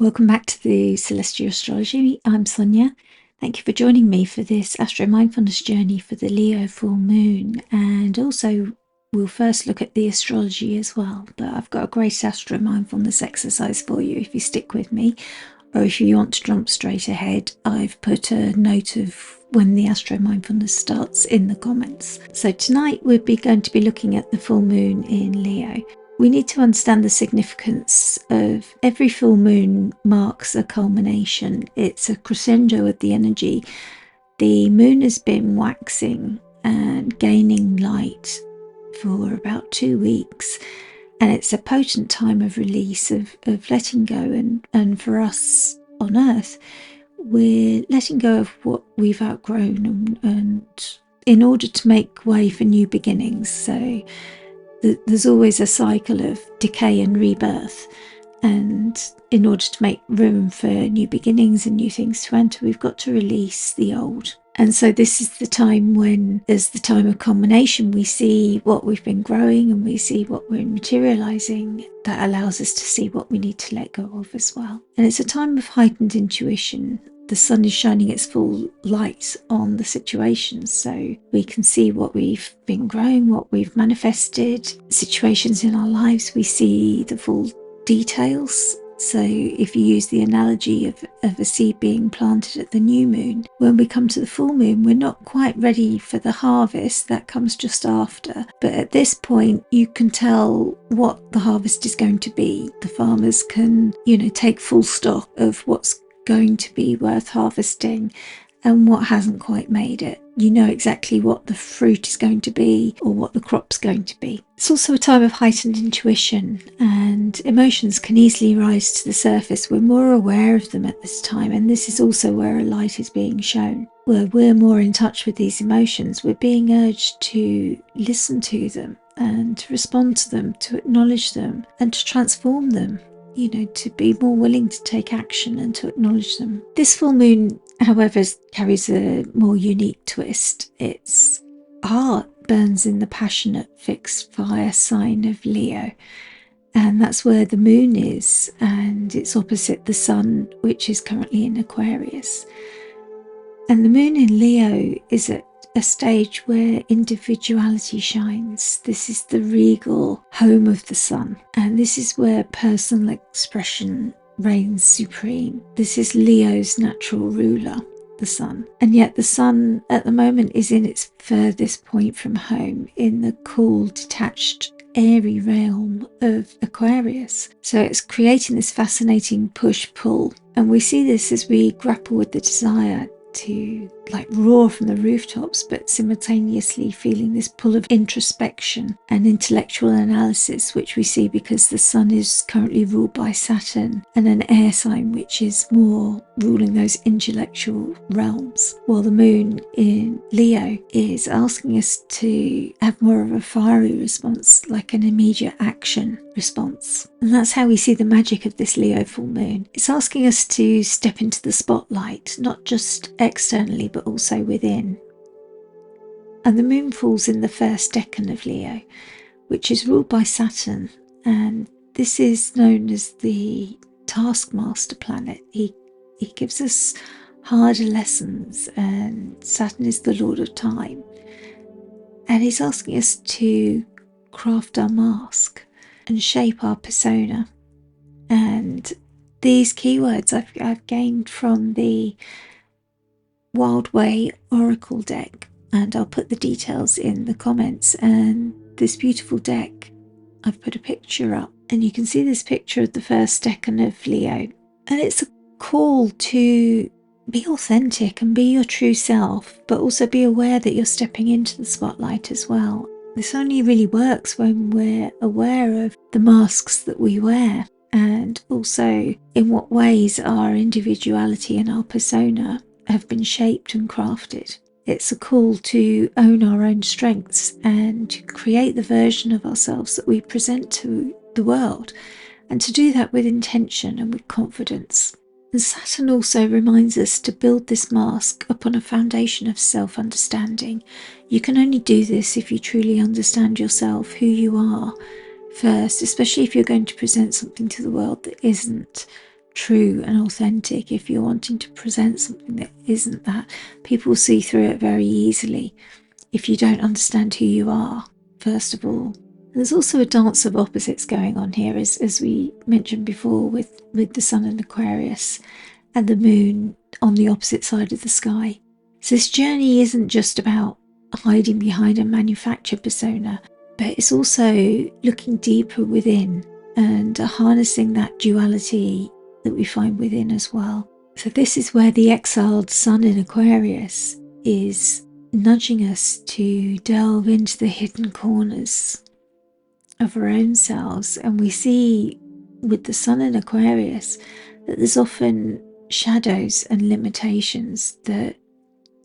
Welcome back to the Celestia Astrology. I'm Sonia. Thank you for joining me for this Astro Mindfulness journey for the Leo full moon. And also, we'll first look at the astrology as well. But I've got a great Astro Mindfulness exercise for you if you stick with me. Or if you want to jump straight ahead, I've put a note of when the Astro Mindfulness starts in the comments. So tonight we're going to be looking at the full moon in Leo. We need to understand the significance of every full moon marks a culmination. It's a crescendo of the energy. The moon has been waxing and gaining light for about 2 weeks. And it's a potent time of release, of letting go. And for us on Earth, we're letting go of what we've outgrown and in order to make way for new beginnings. So there's always a cycle of decay and rebirth, and in order to make room for new beginnings and new things to enter, we've got to release the old. And so this is the time when, as the time of culmination, we see what we've been growing and we see what we're materializing. That allows us to see what we need to let go of as well. And it's a time of heightened intuition. The sun is shining its full light on the situation, so we can see what we've been growing, what we've manifested, situations in our lives. We see the full details. So if you use the analogy of a seed being planted at the new moon, when we come to the full moon, we're not quite ready for the harvest. That comes just after. But at this point, you can tell what the harvest is going to be. The farmers can, take full stock of what's going to be worth harvesting and what hasn't quite made it. You know exactly what the fruit is going to be or what the crop's going to be. It's also a time of heightened intuition, and emotions can easily rise to the surface. We're more aware of them at this time, and this is also where a light is being shown. Where we're more in touch with these emotions, we're being urged to listen to them and to respond to them, to acknowledge them and to transform them. To be more willing to take action and to acknowledge them. This full moon, however, carries a more unique twist. Its heart burns in the passionate fixed fire sign of Leo. And that's where the moon is, and it's opposite the sun, which is currently in Aquarius. And the moon in Leo is at a stage where individuality shines. This is the regal home of the sun, and this is where personal expression reigns supreme. This is Leo's natural ruler, the sun. And yet the sun at the moment is in its furthest point from home, in the cool, detached, airy realm of Aquarius. So it's creating this fascinating push-pull, and we see this as we grapple with the desire to roar from the rooftops, but simultaneously feeling this pull of introspection and intellectual analysis, which we see because the sun is currently ruled by Saturn and an air sign which is more ruling those intellectual realms, while the moon in Leo is asking us to have more of a fiery response, like an immediate action response. And that's how we see the magic of this Leo full moon. It's asking us to step into the spotlight, not just externally but also within. And the moon falls in the First Decan of Leo, which is ruled by Saturn, and this is known as the taskmaster planet. He gives us harder lessons, and Saturn is the lord of time, and he's asking us to craft our mask and shape our persona. And these keywords I've gained from the Wild Way Oracle deck, and I'll put the details in the comments. And this beautiful deck, I've put a picture up, and you can see this picture of the First Decan of Leo, and it's a call to be authentic and be your true self, but also be aware that you're stepping into the spotlight as well. This only really works when we're aware of the masks that we wear, and also in what ways our individuality and our persona have been shaped and crafted. It's a call to own our own strengths and to create the version of ourselves that we present to the world, and to do that with intention and with confidence. And Saturn also reminds us to build this mask upon a foundation of self-understanding. You can only do this if you truly understand yourself, who you are first, especially if you're going to present something to the world that isn't true and authentic, if you're wanting to present something that isn't that, people see through it very easily if you don't understand who you are, first of all. There's also a dance of opposites going on here, as we mentioned before, with the sun in Aquarius and the moon on the opposite side of the sky. So this journey isn't just about hiding behind a manufactured persona, but it's also looking deeper within and harnessing that duality that we find within as well. So this is where the exiled sun in Aquarius is nudging us to delve into the hidden corners of our own selves. And we see with the sun in Aquarius that there's often shadows and limitations that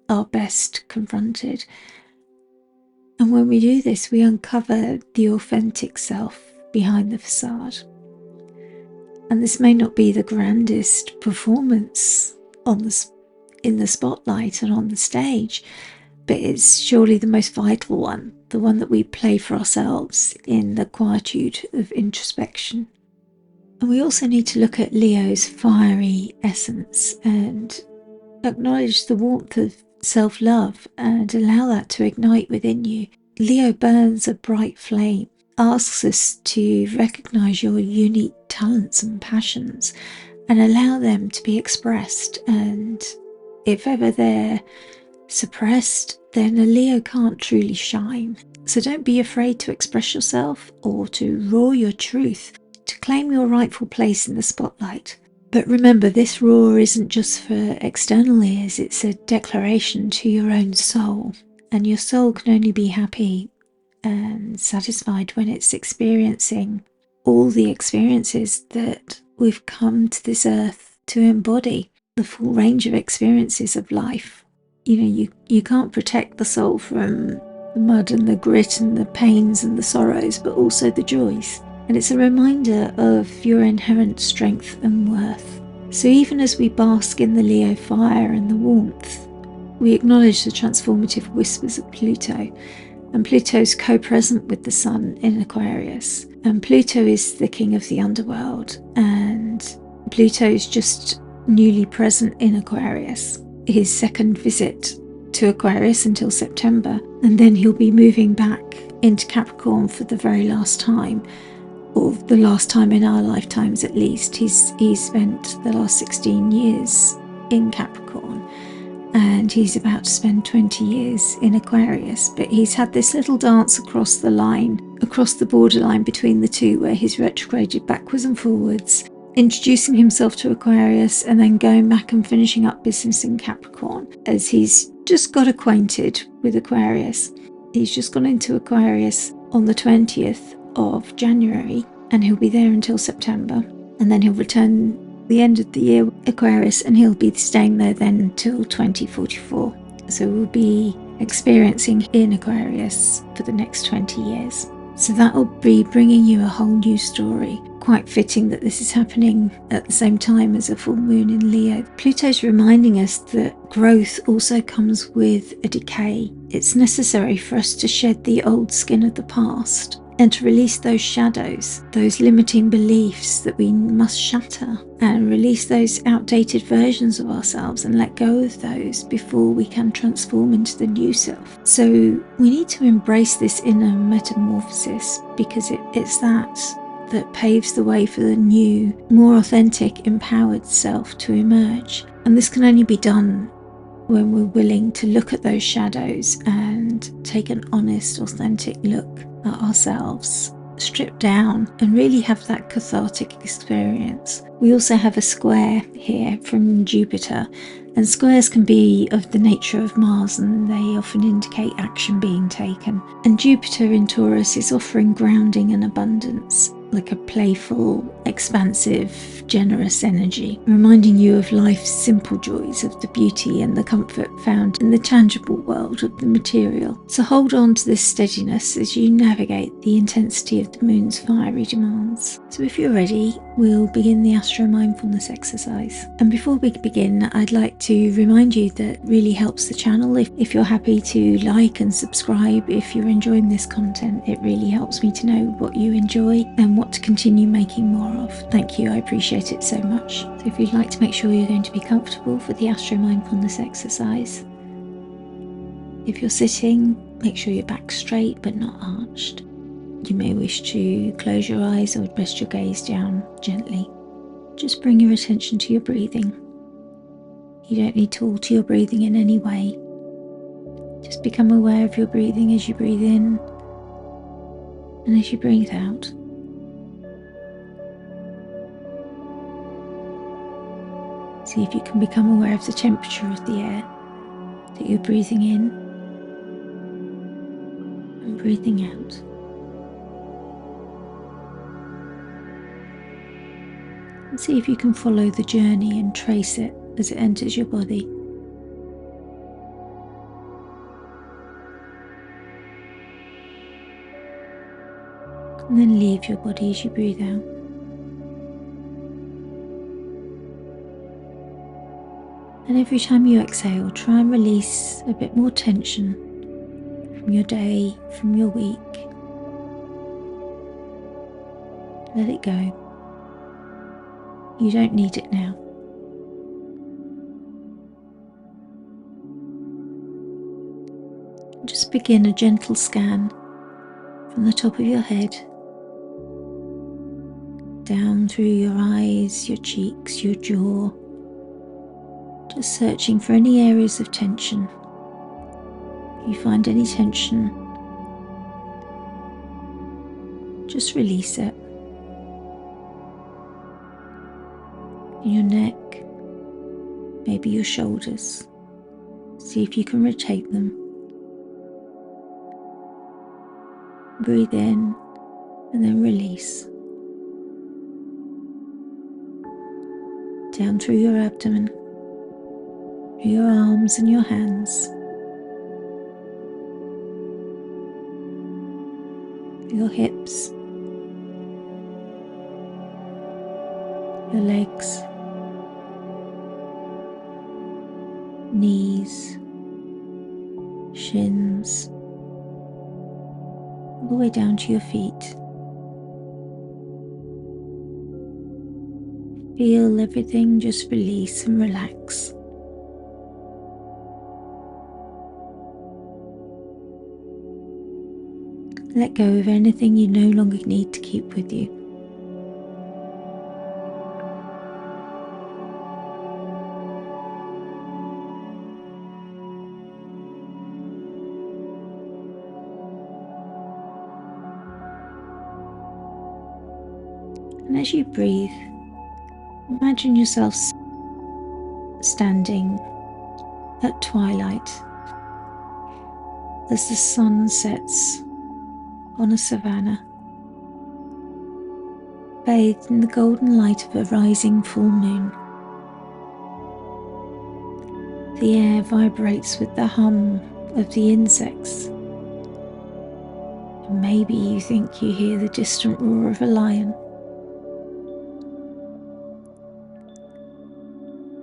are best confronted. And when we do this, we uncover the authentic self behind the facade. And this may not be the grandest performance in the spotlight and on the stage, but it's surely the most vital one, the one that we play for ourselves in the quietude of introspection. And we also need to look at Leo's fiery essence and acknowledge the warmth of self-love and allow that to ignite within you. Leo burns a bright flame, asks us to recognize your unique talents and passions and allow them to be expressed. And if ever they're suppressed, then a Leo can't truly shine. So don't be afraid to express yourself or to roar your truth, to claim your rightful place in the spotlight. But remember, this roar isn't just for external ears, it's a declaration to your own soul. And your soul can only be happy and satisfied when it's experiencing all the experiences that we've come to this earth to embody, the full range of experiences of life. You know, you can't protect the soul from the mud and the grit and the pains and the sorrows, but also the joys. And it's a reminder of your inherent strength and worth. So even as we bask in the Leo fire and the warmth, we acknowledge the transformative whispers of Pluto. And Pluto's co-present with the sun in Aquarius. And Pluto is the king of the underworld. And Pluto's just newly present in Aquarius. His second visit to Aquarius until September. And then he'll be moving back into Capricorn for the very last time. Or the last time in our lifetimes at least. He's spent the last 16 years in Capricorn. And he's about to spend 20 years in Aquarius, but he's had this little dance across the line, across the borderline between the two, where he's retrograded backwards and forwards, introducing himself to Aquarius and then going back and finishing up business in Capricorn, as he's just got acquainted with Aquarius. He's just gone into Aquarius on the 20th of January, and he'll be there until September, and then he'll return the end of the year Aquarius, and he'll be staying there then until 2044. So we'll be experiencing in Aquarius for the next 20 years. So that will be bringing you a whole new story. Quite fitting that this is happening at the same time as a full moon in Leo. Pluto's reminding us that growth also comes with a decay. It's necessary for us to shed the old skin of the past and to release those shadows, those limiting beliefs that we must shatter, and release those outdated versions of ourselves and let go of those before we can transform into the new self. So we need to embrace this inner metamorphosis, because it's that paves the way for the new, more authentic, empowered self to emerge. And this can only be done when we're willing to look at those shadows and take an honest, authentic look at ourselves, strip down and really have that cathartic experience. We also have a square here from Jupiter, and squares can be of the nature of Mars, and they often indicate action being taken. And Jupiter in Taurus is offering grounding and abundance, like a playful, expansive, generous energy, reminding you of life's simple joys, of the beauty and the comfort found in the tangible world of the material. So hold on to this steadiness as you navigate the intensity of the moon's fiery demands. So if you're ready, we'll begin the Astro Mindfulness Exercise. And before we begin, I'd like to remind you that it really helps the channel if you're happy to like and subscribe. If you're enjoying this content, it really helps me to know what you enjoy and what to continue making more of. Thank you, I appreciate it so much. So if you'd like to make sure you're going to be comfortable for the Astro Mindfulness Exercise, if you're sitting, make sure your back's straight but not arched. You may wish to close your eyes or rest your gaze down gently. Just bring your attention to your breathing. You don't need to alter your breathing in any way. Just become aware of your breathing as you breathe in and as you breathe out. See if you can become aware of the temperature of the air that you're breathing in and breathing out. And see if you can follow the journey and trace it as it enters your body. And then leave your body as you breathe out. And every time you exhale, try and release a bit more tension from your day, from your week. Let it go. You don't need it now. Just begin a gentle scan from the top of your head, down through your eyes, your cheeks, your jaw, just searching for any areas of tension. If you find any tension, just release it. In your neck, maybe your shoulders. See if you can rotate them. Breathe in and then release. Down through your abdomen, through your arms and your hands, your hips, your legs, knees, shins, all the way down to your feet. Feel everything just release and relax. Let go of anything you no longer need to keep with you. And as you breathe, imagine yourself standing at twilight as the sun sets on a savanna, bathed in the golden light of a rising full moon. The air vibrates with the hum of the insects, and maybe you think you hear the distant roar of a lion.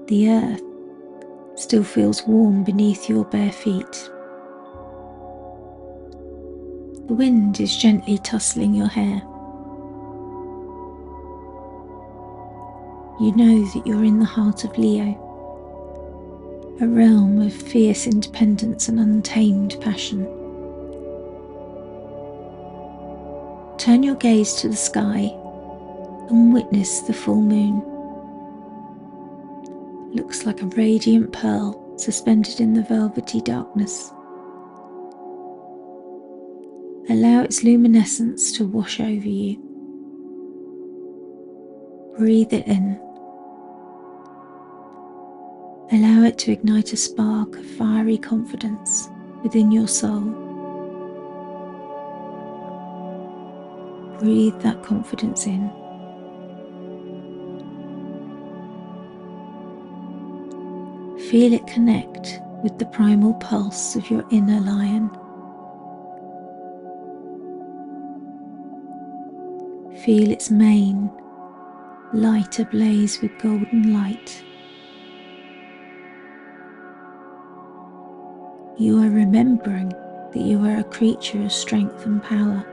The earth still feels warm beneath your bare feet. The wind is gently tussling your hair. You know that you're in the heart of Leo, a realm of fierce independence and untamed passion. Turn your gaze to the sky and witness the full moon. It looks like a radiant pearl suspended in the velvety darkness. Allow its luminescence to wash over you. Breathe it in. Allow it to ignite a spark of fiery confidence within your soul. Breathe that confidence in. Feel it connect with the primal pulse of your inner lion. Feel its mane light ablaze with golden light. You are remembering that you are a creature of strength and power,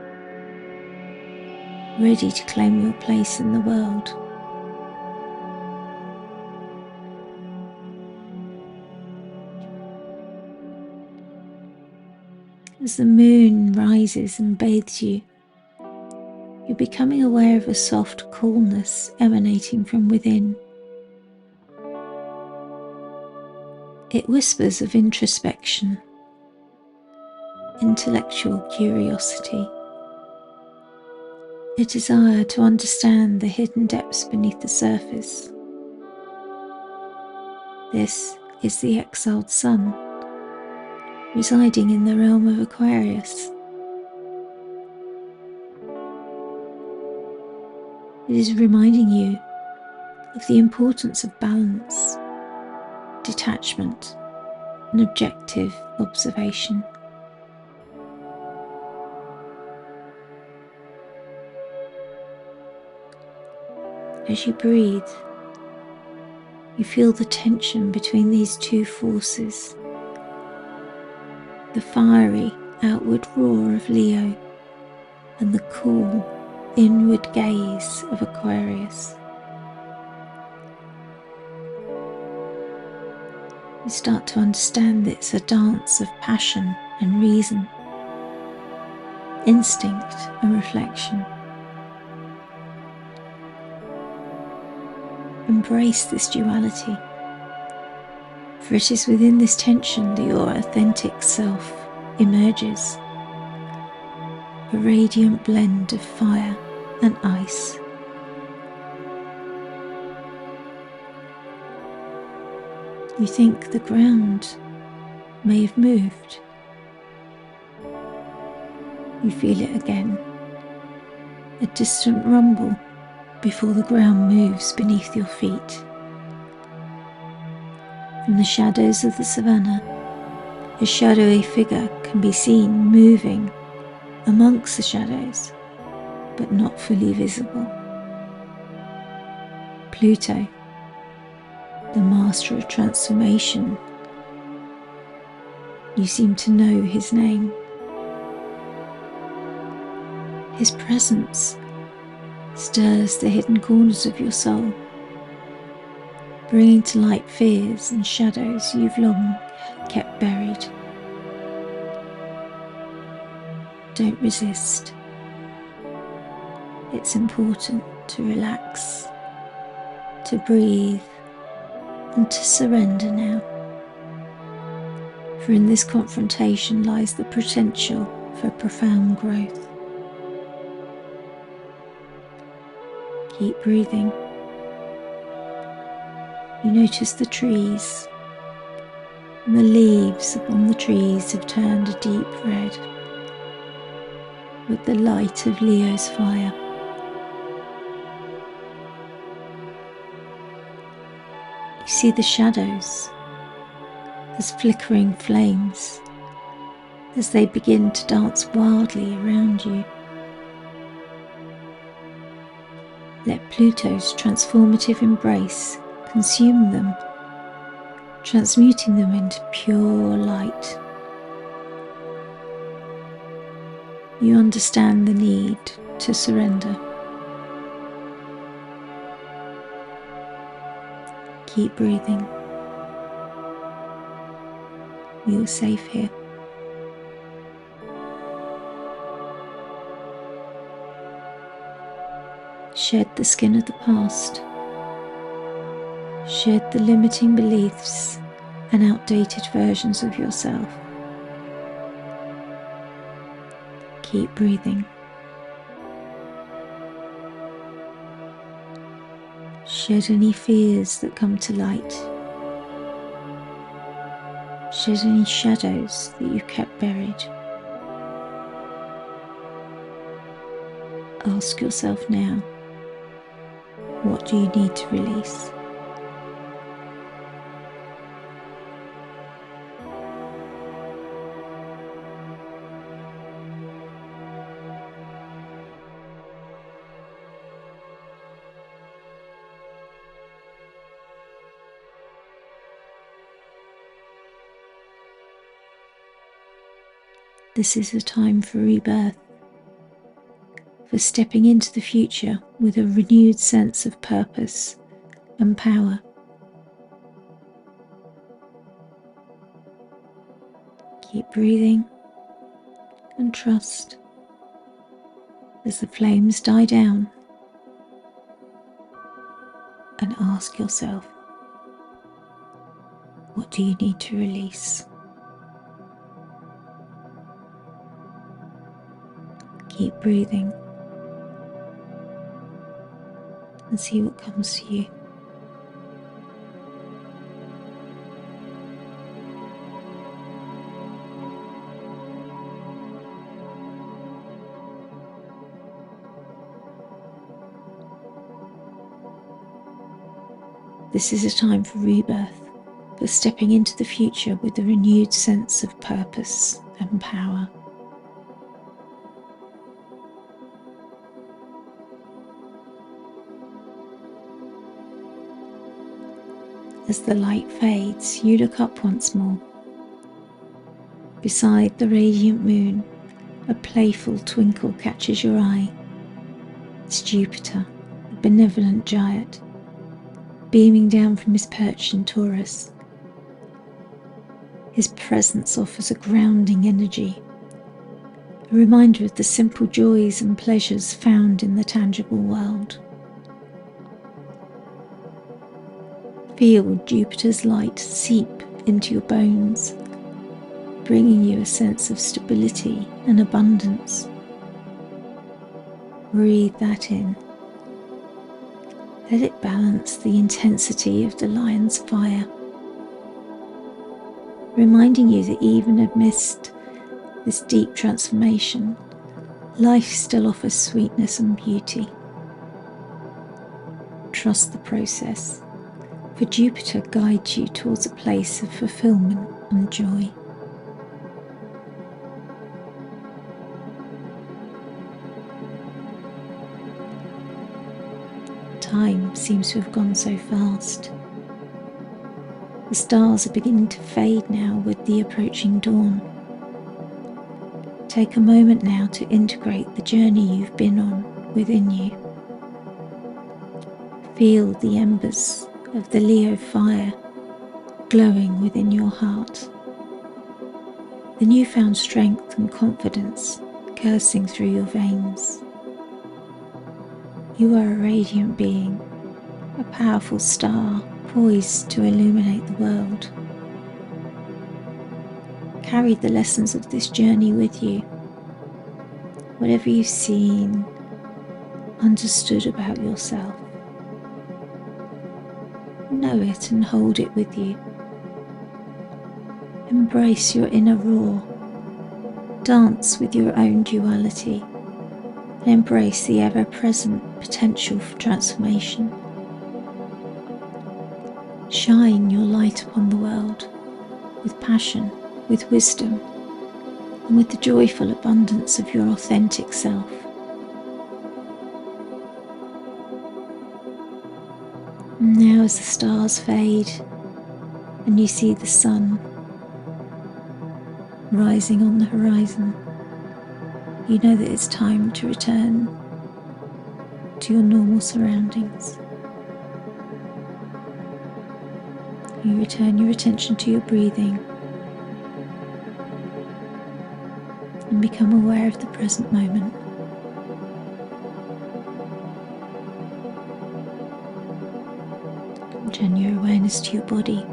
ready to claim your place in the world. As the moon rises and bathes you, you're becoming aware of a soft coolness emanating from within. It whispers of introspection, intellectual curiosity, a desire to understand the hidden depths beneath the surface. This is the exiled sun, residing in the realm of Aquarius. It is reminding you of the importance of balance, detachment, and objective observation. As you breathe, you feel the tension between these two forces, the fiery outward roar of Leo and the cool inward gaze of Aquarius. You start to understand that it's a dance of passion and reason, instinct and reflection. Embrace this duality, for it is within this tension that your authentic self emerges, a radiant blend of fire and ice. You think the ground may have moved. You feel it again, a distant rumble before the ground moves beneath your feet. From the shadows of the savannah, a shadowy figure can be seen moving amongst the shadows, but not fully visible. Pluto, the master of transformation. You seem to know his name. His presence stirs the hidden corners of your soul, bringing to light fears and shadows you've long kept buried. Don't resist. It's important to relax, to breathe, and to surrender now. For in this confrontation lies the potential for profound growth. Keep breathing. You notice the trees, and the leaves upon the trees have turned a deep red with the light of Leo's fire. You see the shadows as flickering flames as they begin to dance wildly around you. Let Pluto's transformative embrace consume them, transmuting them into pure light. You understand the need to surrender. Keep breathing. You are safe here. Shed the skin of the past. Shed the limiting beliefs and outdated versions of yourself. Keep breathing. Shed any fears that come to light. Shed any shadows that you kept buried. Ask yourself now, what do you need to release? This is a time for rebirth, for stepping into the future with a renewed sense of purpose and power. Keep breathing and trust as the flames die down, and ask yourself, what do you need to release? Keep breathing and see what comes to you. This is a time for rebirth, for stepping into the future with a renewed sense of purpose and power. As the light fades, you look up once more. Beside the radiant moon, a playful twinkle catches your eye. It's Jupiter, the benevolent giant, beaming down from his perch in Taurus. His presence offers a grounding energy, a reminder of the simple joys and pleasures found in the tangible world. Feel Jupiter's light seep into your bones, bringing you a sense of stability and abundance. Breathe that in. Let it balance the intensity of the lion's fire, reminding you that even amidst this deep transformation, life still offers sweetness and beauty. Trust the process, for Jupiter guides you towards a place of fulfillment and joy. Time seems to have gone so fast. The stars are beginning to fade now with the approaching dawn. Take a moment now to integrate the journey you've been on within you. Feel the embers of the Leo fire glowing within your heart. The newfound strength and confidence coursing through your veins. You are a radiant being, a powerful star poised to illuminate the world. Carry the lessons of this journey with you. Whatever you've seen, understood about yourself, know it and hold it with you. Embrace your inner roar. Dance with your own duality. And embrace the ever-present potential for transformation. Shine your light upon the world with passion, with wisdom, and with the joyful abundance of your authentic self. And now as the stars fade and you see the sun rising on the horizon, you know that it's time to return to your normal surroundings. You return your attention to your breathing and become aware of the present moment. Turn your awareness to your body.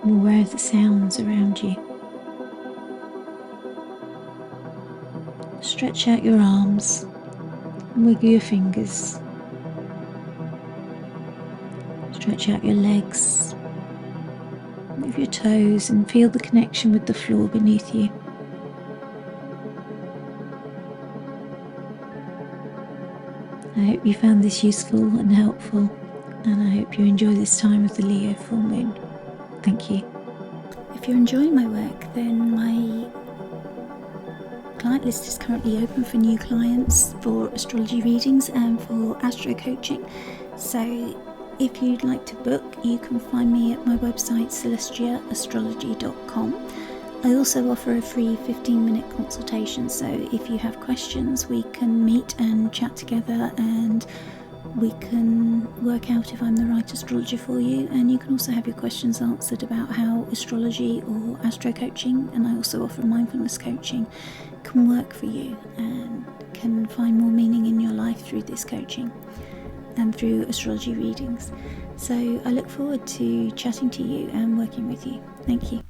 I'm aware of the sounds around you. Stretch out your arms and wiggle your fingers. Stretch out your legs. Move your toes and feel the connection with the floor beneath you. I hope you found this useful and helpful, and I hope you enjoy this time of the Leo full moon. Thank you. If you're enjoying my work, then my client list is currently open for new clients for astrology readings and for astro coaching. So if you'd like to book, you can find me at my website celestiaastrology.com. I also offer a free 15-minute consultation, so if you have questions we can meet and chat together and we can work out if I'm the right astrologer for you, and you can also have your questions answered about how astrology or astro coaching, and I also offer mindfulness coaching, can work for you and can find more meaning in your life through this coaching and through astrology readings. So I look forward to chatting to you and working with you. Thank you.